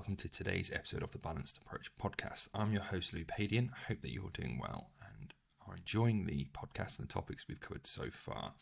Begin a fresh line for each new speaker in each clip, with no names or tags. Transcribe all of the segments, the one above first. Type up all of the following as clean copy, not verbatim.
welcome to today's episode of the Balanced Approach podcast. I'm your host, Louis Padian. I hope that you're doing well and are enjoying the podcast and the topics we've covered so far.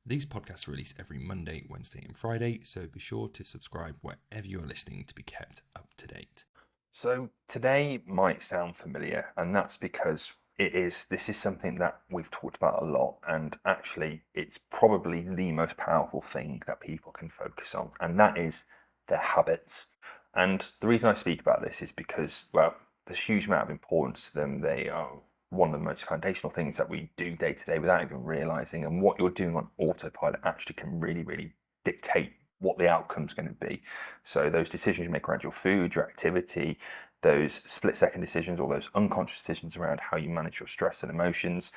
These podcasts are released every Monday, Wednesday and Friday, so be sure to subscribe wherever you are listening to be kept up to date.
So today might sound familiar, and that's because this is something that we've talked about a lot, and actually it's probably the most powerful thing that people can focus on, and that is their habits. And the reason I speak about this is because, well, there's a huge amount of importance to them. They are one of the most foundational things that we do day to day without even realizing, and what you're doing on autopilot actually can really dictate what the outcome's going to be. So those decisions you make around your food, your activity, those split-second decisions, or those unconscious decisions around how you manage your stress and emotions,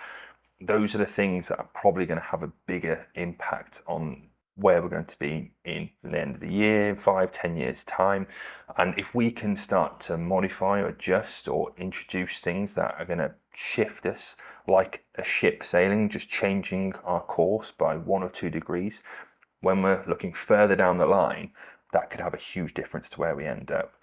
those are the things that are probably going to have a bigger impact on where we're going to be in the end of the year, 5-10 years time. And if we can start to modify or adjust or introduce things that are going to shift us, like a ship sailing, just changing our course by 1 or 2 degrees, when we're looking further down the line, that could have a huge difference to where we end up.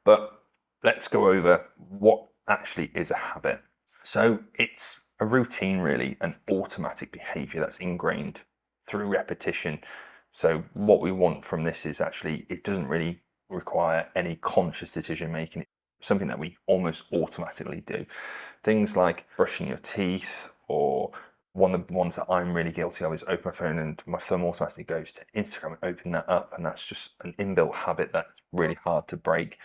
But let's go over what actually is a habit. So it's a routine, really, an automatic behavior that's ingrained through repetition. So what we want from this is actually, it doesn't really require any conscious decision making. It's something that we almost automatically do. Things like brushing your teeth, or one of the ones that I'm really guilty of is open my phone and my thumb automatically goes to Instagram and open that up. And that's just an inbuilt habit that's really hard to break.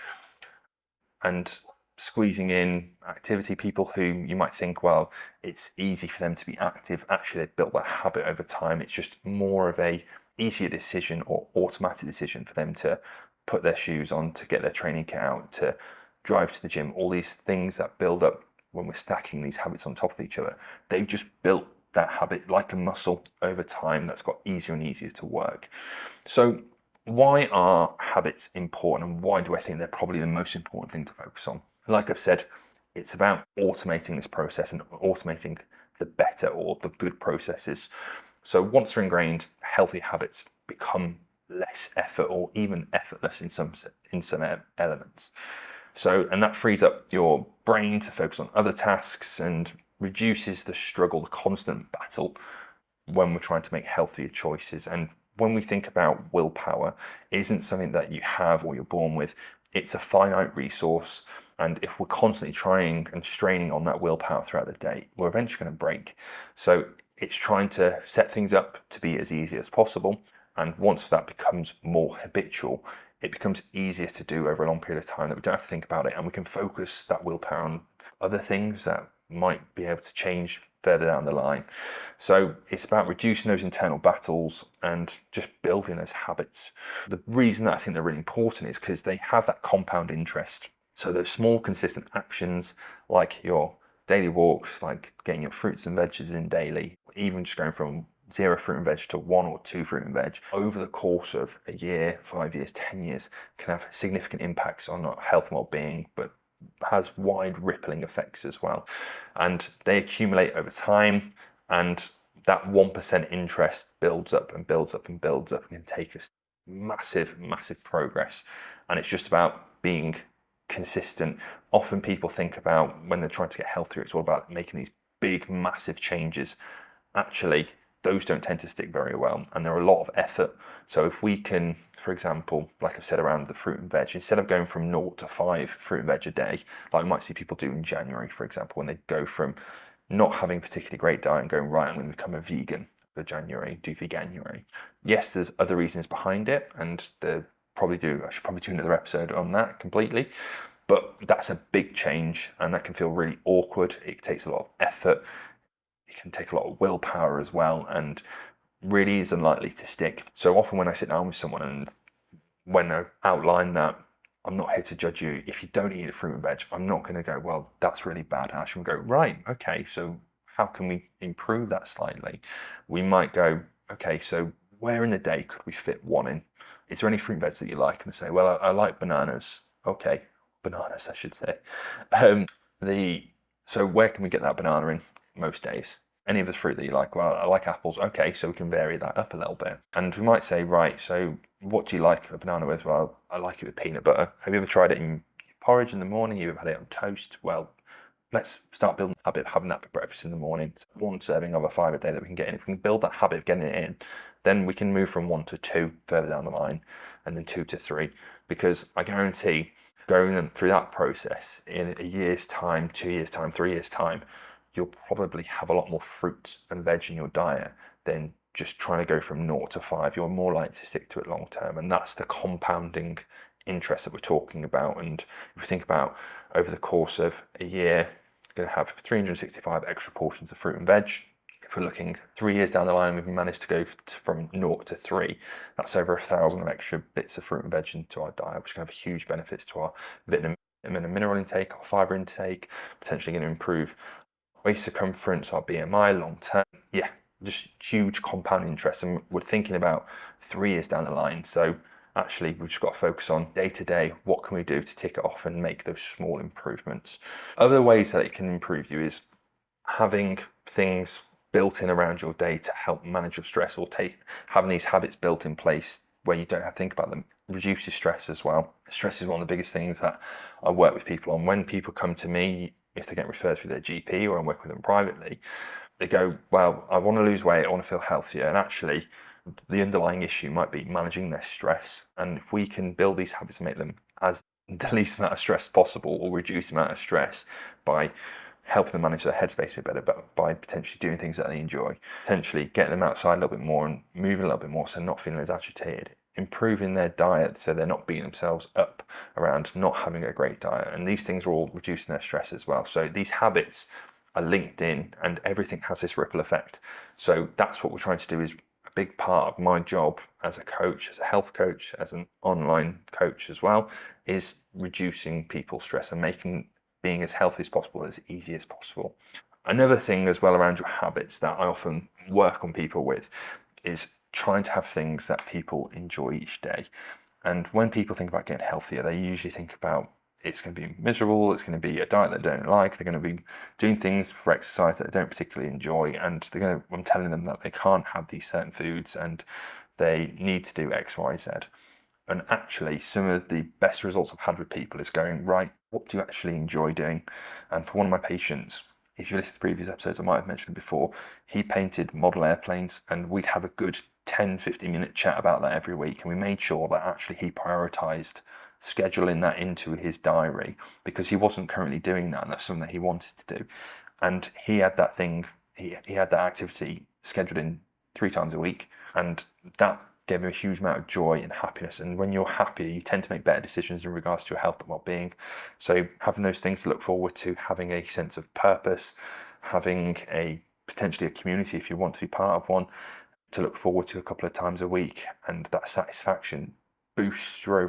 And squeezing in activity, people who you might think, well, it's easy for them to be active. Actually, they've built that habit over time. It's just more of a easier decision or automatic decision for them to put their shoes on, to get their training kit out, to drive to the gym. All these things that build up when we're stacking these habits on top of each other, they've just built that habit like a muscle over time that's got easier and easier to work. So why are habits important, and why do I think they're probably the most important thing to focus on? Like I've said, it's about automating this process and automating the better or the good processes. So once they're ingrained, healthy habits become less effort or even effortless in some elements. So, and that frees up your brain to focus on other tasks and reduces the struggle, the constant battle when we're trying to make healthier choices. And when we think about willpower, it isn't something that you have or you're born with. It's a finite resource. And if we're constantly trying and straining on that willpower throughout the day, we're eventually going to break. So it's trying to set things up to be as easy as possible. And once that becomes more habitual, it becomes easier to do over a long period of time, that we don't have to think about it, and we can focus that willpower on other things that might be able to change further down the line. So it's about reducing those internal battles and just building those habits. The reason that I think they're really important is because they have that compound interest. So those small consistent actions, like your daily walks, like getting your fruits and veggies in daily, even just going from 0 fruit and veg to 1 or 2 fruit and veg over the course of a year, 5 years, 10 years, can have significant impacts on our health and well-being, but has wide rippling effects as well. And they accumulate over time, and that 1% interest builds up and builds up and builds up, and can take us massive progress. And it's just about being consistent. Often people think about, when they're trying to get healthier, it's all about making these big, massive changes. Actually, those don't tend to stick very well, and they're a lot of effort. So if we can, for example, like I've said around the fruit and veg, instead of going from 0 to 5 fruit and veg a day, like we might see people do in January, for example, when they go from not having a particularly great diet and going, right, I'm going to become a vegan for January, do veganuary. Yes, there's other reasons behind it, and I should probably do another episode on that completely. But that's a big change, and that can feel really awkward. It takes a lot of effort. It can take a lot of willpower as well, and really is unlikely to stick. So often when I sit down with someone, and when I outline that I'm not here to judge you, if you don't eat a fruit and veg, I'm not going to go, well, that's really bad. I should go, right, okay, so how can we improve that slightly? We might go, okay, so where in the day could we fit 1 in? Is there any fruit and veg that you like? And they say, well, I like bananas. Okay, bananas, I should say. So where can we get that banana in most days? Any of the fruit that you like? Well, I like apples. Okay, so we can vary that up a little bit. And we might say, right, so what do you like a banana with? Well, I like it with peanut butter. Have you ever tried it in porridge in the morning? You've had it on toast? Well, let's start building a habit of having that for breakfast in the morning. It's one serving of a five a day that we can get in. If we can build that habit of getting it in, then we can move from 1 to 2 further down the line, and then 2 to 3. Because I guarantee going through that process in a year's time, 2 years' time, 3 years' time, you'll probably have a lot more fruit and veg in your diet than just trying to go from 0 to 5. You're more likely to stick to it long term. And that's the compounding interest that we're talking about. And if we think about over the course of a year, you're going to have 365 extra portions of fruit and veg. If we're looking 3 years down the line, we've managed to go from 0 to 3. That's over 1,000 extra bits of fruit and veg into our diet, which can have huge benefits to our vitamin and mineral intake, our fiber intake, potentially going to improve waist circumference, our BMI long term. Yeah, just huge compound interest. And we're thinking about 3 years down the line. So actually, we've just got to focus on day to day. What can we do to tick it off and make those small improvements? Other ways that it can improve you is having things built in around your day to help manage your stress, or having these habits built in place where you don't have to think about them. Reduces stress as well. Stress is one of the biggest things that I work with people on. When people come to me, if they get referred through their GP or I work with them privately, they go, well, I want to lose weight, I want to feel healthier. And actually, the underlying issue might be managing their stress. And if we can build these habits and make them as the least amount of stress possible, or reduce the amount of stress by helping them manage their headspace a bit better, but by potentially doing things that they enjoy, potentially getting them outside a little bit more and moving a little bit more, so not feeling as agitated, improving their diet so they're not beating themselves up around not having a great diet. And these things are all reducing their stress as well. So these habits are linked in, and everything has this ripple effect. So that's what we're trying to do. Is a big part of my job as a coach, as a health coach, as an online coach as well, is reducing people's stress and making being as healthy as possible, as easy as possible. Another thing as well around your habits that I often work on people with is trying to have things that people enjoy each day. And when people think about getting healthier, they usually think about it's going to be miserable, it's going to be a diet they don't like, they're going to be doing things for exercise that they don't particularly enjoy, and I'm telling them that they can't have these certain foods and they need to do X, Y, Z. And actually, some of the best results I've had with people is going, right, what do you actually enjoy doing? And for one of my patients, if you listen to previous episodes, I might have mentioned before, he painted model airplanes, and we'd have a good 10-15 minute chat about that every week. And we made sure that actually he prioritized scheduling that into his diary, because he wasn't currently doing that, and that's something that he wanted to do. And he had that thing, he had that activity scheduled in 3 times a week, and that gave him a huge amount of joy and happiness. And when you're happy, you tend to make better decisions in regards to your health and well-being. So having those things to look forward to, having a sense of purpose, having potentially a community if you want to be part of one, to look forward to a couple of times a week, and that satisfaction boosts your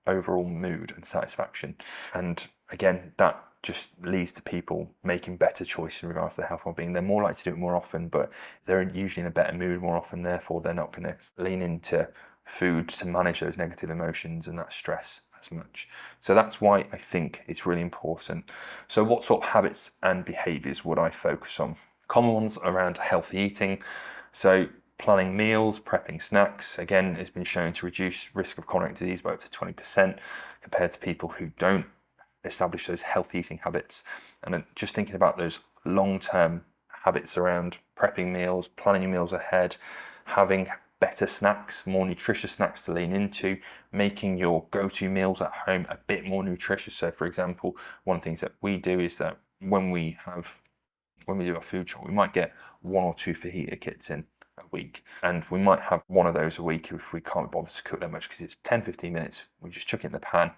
overall mood and satisfaction. And again, that just leads to people making better choices in regards to their health and well-being. They're more likely to do it more often, but they're usually in a better mood more often. Therefore, they're not going to lean into food to manage those negative emotions and that stress as much. So that's why I think it's really important. So what sort of habits and behaviours would I focus on? Common ones around healthy eating. So planning meals, prepping snacks, again, has been shown to reduce risk of chronic disease by up to 20% compared to people who don't establish those healthy eating habits. And then just thinking about those long-term habits around prepping meals, planning your meals ahead, having better snacks, more nutritious snacks to lean into, making your go-to meals at home a bit more nutritious. So for example, one of the things that we do is that when we do our food shop, we might get 1 or 2 fajita kits in a week, and we might have one of those a week if we can't bother to cook that much, because it's 10-15 minutes, we just chuck it in the pan,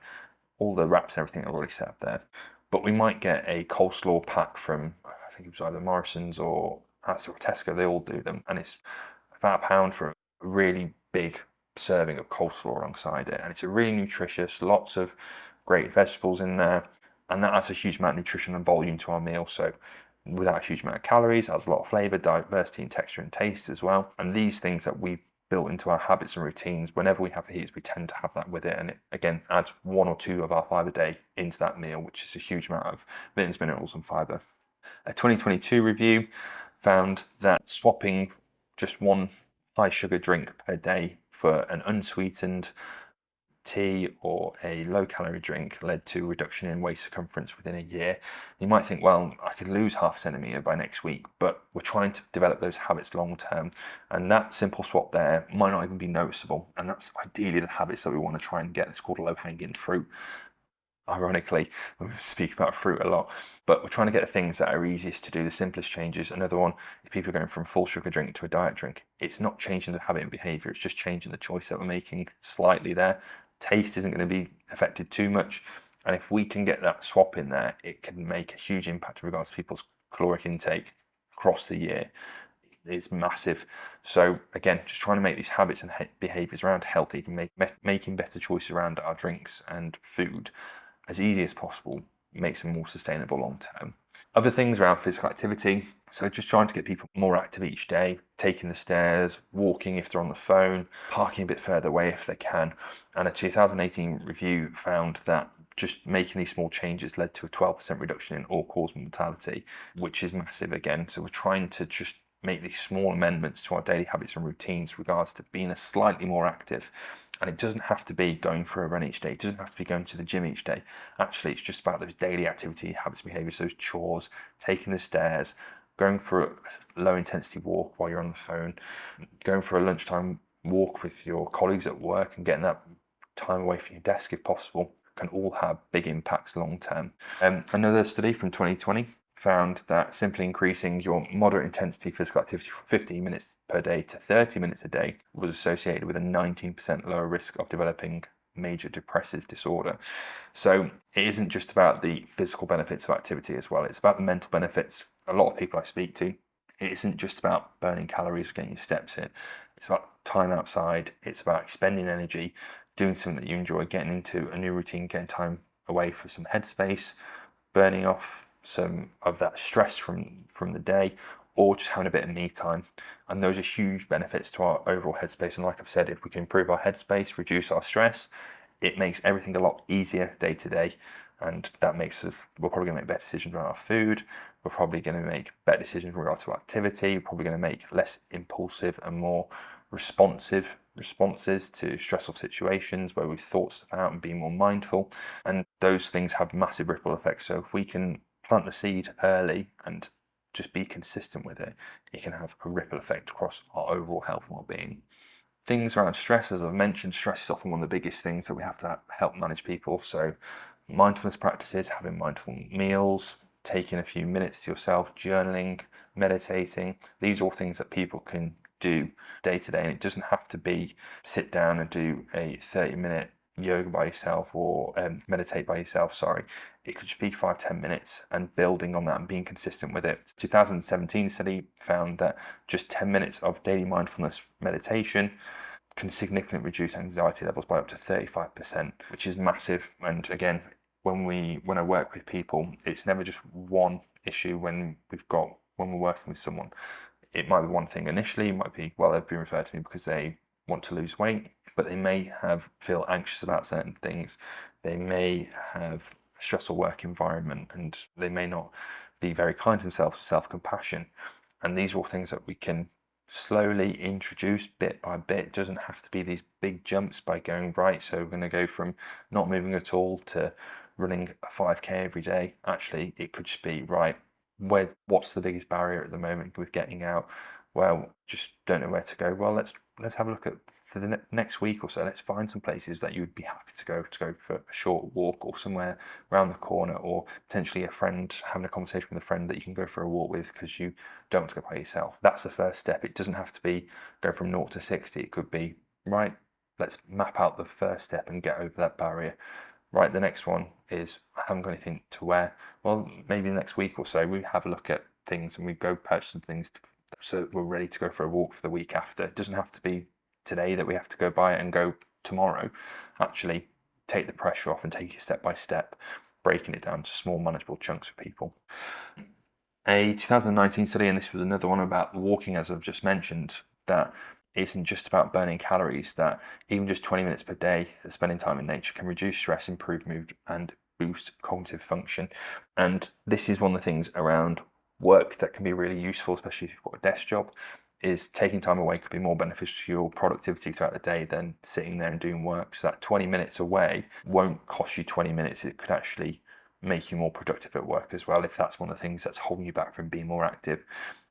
all the wraps and everything are already set up there. But we might get a coleslaw pack from, I think it was either Morrison's or Tesco, they all do them, and it's about £1 for a really big serving of coleslaw alongside it, and it's a really nutritious, lots of great vegetables in there, and that adds a huge amount of nutrition and volume to our meal. So without a huge amount of calories, adds a lot of flavour, diversity in texture and taste as well. And these things that we've built into our habits and routines, whenever we have fajitas, we tend to have that with it, and it again adds 1 or 2 of our fibre a day into that meal, which is a huge amount of vitamins, minerals and fibre. A 2022 review found that swapping just 1 high sugar drink per day for an unsweetened tea or a low-calorie drink led to a reduction in waist circumference within a year. You might think, well, I could lose half a centimetre by next week, but we're trying to develop those habits long term. And that simple swap there might not even be noticeable. And that's ideally the habits that we want to try and get. It's called low-hanging fruit. Ironically, we speak about fruit a lot, but we're trying to get the things that are easiest to do, the simplest changes. Another one, if people are going from full sugar drink to a diet drink, it's not changing the habit and behavior, it's just changing the choice that we're making slightly there. Taste isn't going to be affected too much. And if we can get that swap in there, it can make a huge impact in regards to people's caloric intake across the year. It's massive. So again, just trying to make these habits and behaviors around healthy, making better choices around our drinks and food as easy as possible makes them more sustainable long term. Other things around physical activity, so just trying to get people more active each day, taking the stairs, walking if they're on the phone, parking a bit further away if they can. And a 2018 review found that just making these small changes led to a 12% reduction in all-cause mortality, which is massive again. So we're trying to just make these small amendments to our daily habits and routines with regards to being a slightly more active. And it doesn't have to be going for a run each day. It doesn't have to be going to the gym each day. Actually, it's just about those daily activity habits, behaviors, those chores, taking the stairs, going for a low intensity walk while you're on the phone, going for a lunchtime walk with your colleagues at work and getting that time away from your desk if possible can all have big impacts long term. Another study from 2020 found that simply increasing your moderate intensity physical activity from 15 minutes per day to 30 minutes a day was associated with a 19% lower risk of developing major depressive disorder. So it isn't just about the physical benefits of activity as well, it's about the mental benefits. A lot of people I speak to, it isn't just about burning calories or getting your steps in. It's about time outside, it's about expending energy, doing something that you enjoy, getting into a new routine, getting time away for some headspace, burning off some of that stress from the day, or just having a bit of me time. And those are huge benefits to our overall headspace. And like I've said, if we can improve our headspace, reduce our stress, it makes everything a lot easier day to day. And that makes us, we're probably going to make better decisions around our food. We're probably going to make better decisions in regards to activity. We're probably going to make less impulsive and more responsive responses to stressful situations where we've thought stuff out and be more mindful. And those things have massive ripple effects. So if we can plant the seed early and just be consistent with it, it can have a ripple effect across our overall health and well-being. Things around stress, as I've mentioned, stress is often one of the biggest things that we have to help manage people. So mindfulness practices, having mindful meals, taking a few minutes to yourself, journaling, meditating, these are all things that people can do day to day. And it doesn't have to be sit down and do a 30-minute yoga by yourself or meditate by yourself, sorry. It could just be 5-10 minutes and building on that and being consistent with it. 2017 study found that just 10 minutes of daily mindfulness meditation can significantly reduce anxiety levels by up to 35%, which is massive. And again, when I work with people, it's never just one issue when we're working with someone. It might be one thing initially, it might be, well, they've been referred to me because they want to lose weight, but they may feel anxious about certain things. They may have a stressful work environment and they may not be very kind to themselves, self-compassion. And these are all things that we can slowly introduce bit by bit. It doesn't have to be these big jumps by going, right, so we're going to go from not moving at all to running a 5K every day. Actually, it could just be, right, what's the biggest barrier at the moment with getting out? Well, just don't know where to go. Well, let's have a look at for the next week or so. Let's find some places that you would be happy to go for a short walk or somewhere around the corner, or potentially a friend, having a conversation with a friend that you can go for a walk with because you don't want to go by yourself. That's the first step. It doesn't have to be go from 0 to 60. It could be, right, let's map out the first step and get over that barrier. Right, the next one is, I haven't got anything to wear. Well, maybe next week or so we have a look at things and we go purchase some things so that we're ready to go for a walk for the week after. It doesn't have to be today that we have to go buy it and go tomorrow. Actually, take the pressure off and take it step by step, breaking it down to small manageable chunks for people. A 2019 study, and this was another one about walking, as I've just mentioned, that isn't just about burning calories, that even just 20 minutes per day of spending time in nature can reduce stress, improve mood, and boost cognitive function. And this is one of the things around work that can be really useful, especially if you've got a desk job. is taking time away could be more beneficial to your productivity throughout the day than sitting there and doing work. So that 20 minutes away won't cost you 20 minutes. It could actually make you more productive at work as well, if that's one of the things that's holding you back from being more active.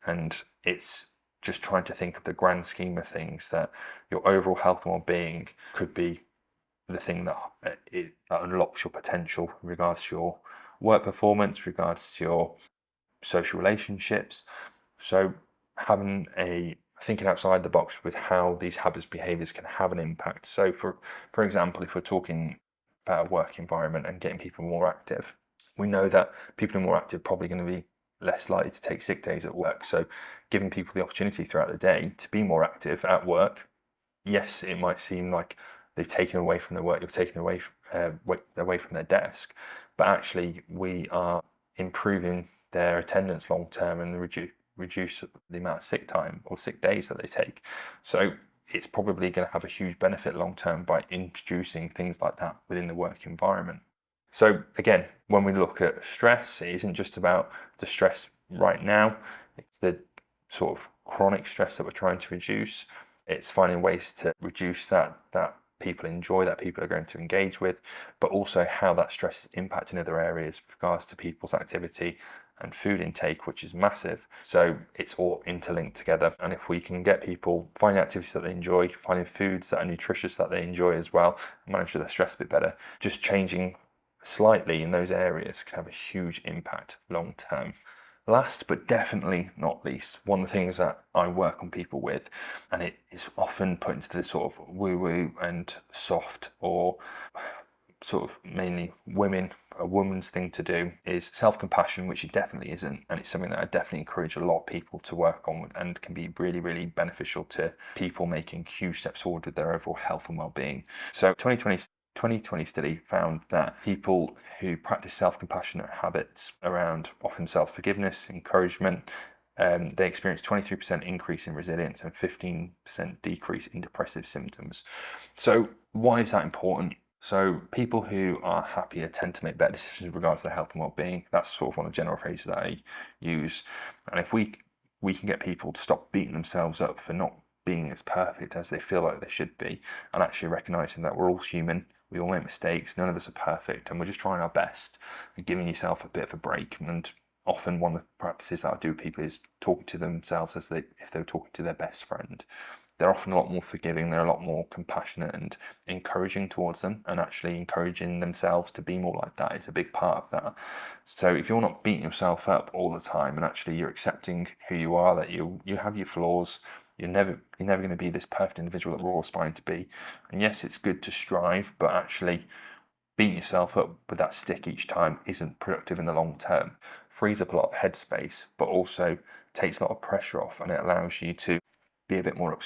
And it's just trying to think of the grand scheme of things, that your overall health and well-being could be the thing that unlocks your potential in regards to your work performance, regards to your social relationships. So thinking outside the box with how these habits, behaviors can have an impact. So for example, if we're talking about a work environment and getting people more active, we know that people who are more active are probably going to be less likely to take sick days at work. So giving people the opportunity throughout the day to be more active at work, yes, it might seem like they've taken away from their work, you've taken away from their desk, but actually we are improving their attendance long term and reduce the amount of sick time or sick days that they take. So it's probably going to have a huge benefit long term by introducing things like that within the work environment. So again, when we look at stress, it isn't just about the stress right now, it's the sort of chronic stress that we're trying to reduce. It's finding ways to reduce that people enjoy, that people are going to engage with, but also how that stress is impacting other areas with regards to people's activity and food intake, which is massive. So it's all interlinked together. And if we can get people finding activities that they enjoy, finding foods that are nutritious that they enjoy as well, manage their stress a bit better, just changing slightly in those areas can have a huge impact long term. Last but definitely not least, one of the things that I work on people with, and it is often put into the sort of woo-woo and soft, or sort of mainly a woman's thing to do, is self-compassion, which it definitely isn't. And it's something that I definitely encourage a lot of people to work on and can be really, really beneficial to people making huge steps forward with their overall health and well-being. So 2020 study found that people who practice self-compassionate habits around often self-forgiveness, encouragement, they experience 23% increase in resilience and 15% decrease in depressive symptoms. So why is that important? So people who are happier tend to make better decisions in regards to their health and well-being. That's sort of one of the general phrases that I use. And if we can get people to stop beating themselves up for not being as perfect as they feel like they should be, and actually recognizing that we're all human, we all make mistakes, none of us are perfect, and we're just trying our best, and giving yourself a bit of a break. And often one of the practices that I do with people is talking to themselves as if they were talking to their best friend. They're often a lot more forgiving, they're a lot more compassionate and encouraging towards them, and actually encouraging themselves to be more like that is a big part of that. So if you're not beating yourself up all the time, and actually you're accepting who you are, that you have your flaws, you're never going to be this perfect individual that we're all aspiring to be. And yes, it's good to strive, but actually beating yourself up with that stick each time isn't productive in the long term. Frees up a lot of headspace, but also takes a lot of pressure off, and it allows you to be a bit more,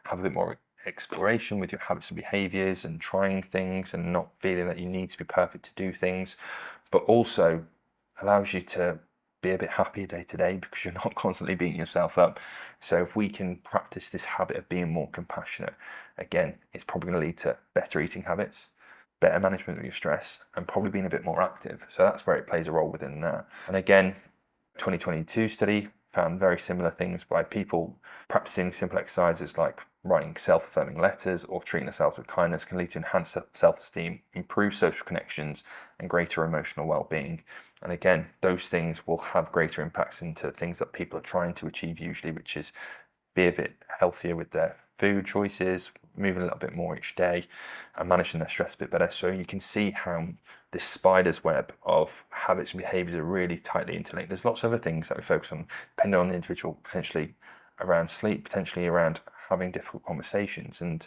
have a bit more exploration with your habits and behaviors, and trying things and not feeling that you need to be perfect to do things, but also allows you to be a bit happier day to day because you're not constantly beating yourself up. So if we can practice this habit of being more compassionate, again, it's probably going to lead to better eating habits, better management of your stress, and probably being a bit more active. So that's where it plays a role within that. And again, 2022 study found very similar things by people practicing simple exercises like writing self-affirming letters or treating themselves with kindness can lead to enhanced self-esteem, improved social connections, and greater emotional well-being. And again, those things will have greater impacts into things that people are trying to achieve usually, which is be a bit healthier with their food choices, moving a little bit more each day, and managing their stress a bit better. So you can see how this spider's web of habits and behaviors are really tightly interlinked. There's lots of other things that we focus on, depending on the individual, potentially around sleep, potentially around having difficult conversations. And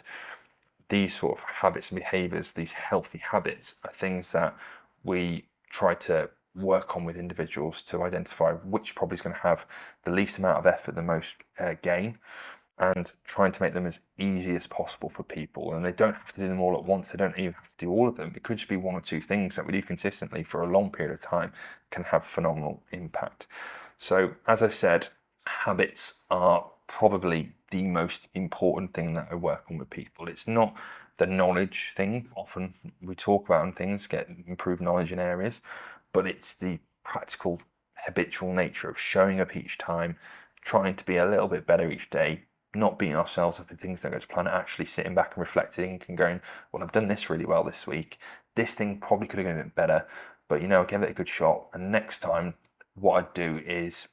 these sort of habits and behaviors, these healthy habits, are things that we try to work on with individuals to identify which probably is going to have the least amount of effort, the most gain, and trying to make them as easy as possible for people. And they don't have to do them all at once. They don't even have to do all of them. It could just be one or two things that we do consistently for a long period of time can have phenomenal impact. So as I've said, habits are probably the most important thing that I work on with people. It's not the knowledge thing. Often we talk about things, get improved knowledge in areas, but it's the practical habitual nature of showing up each time, trying to be a little bit better each day, not beating ourselves up in things that go to plan, actually sitting back and reflecting and going, well, I've done this really well this week. This thing probably could have been a bit better, but I gave it a good shot. And next time, what I'd do is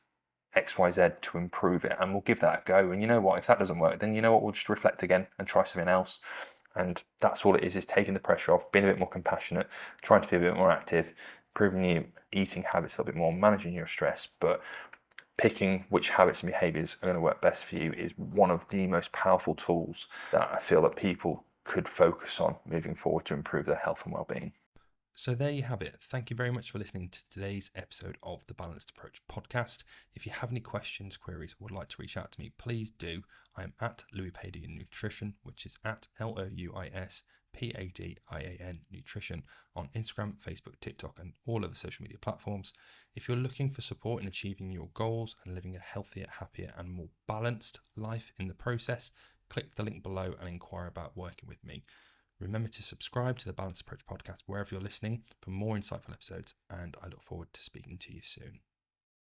XYZ to improve it, and we'll give that a go. And you know what, if that doesn't work, then we'll just reflect again and try something else. And that's all it is taking the pressure off, being a bit more compassionate, trying to be a bit more active, improving your eating habits a little bit more, managing your stress. But picking which habits and behaviors are going to work best for you is one of the most powerful tools that I feel that people could focus on moving forward to improve their health and well-being.
So there you have it. Thank you very much for listening to today's episode of the Balanced Approach podcast. If you have any questions, queries, or would like to reach out to me, please do. I am at Louis Padian Nutrition, which is at LOUISPADIAN Nutrition on Instagram, Facebook, TikTok, and all other social media platforms. If you're looking for support in achieving your goals and living a healthier, happier, and more balanced life in the process, click the link below and inquire about working with me. Remember to subscribe to the Balanced Approach podcast wherever you're listening for more insightful episodes, and I look forward to speaking to you soon.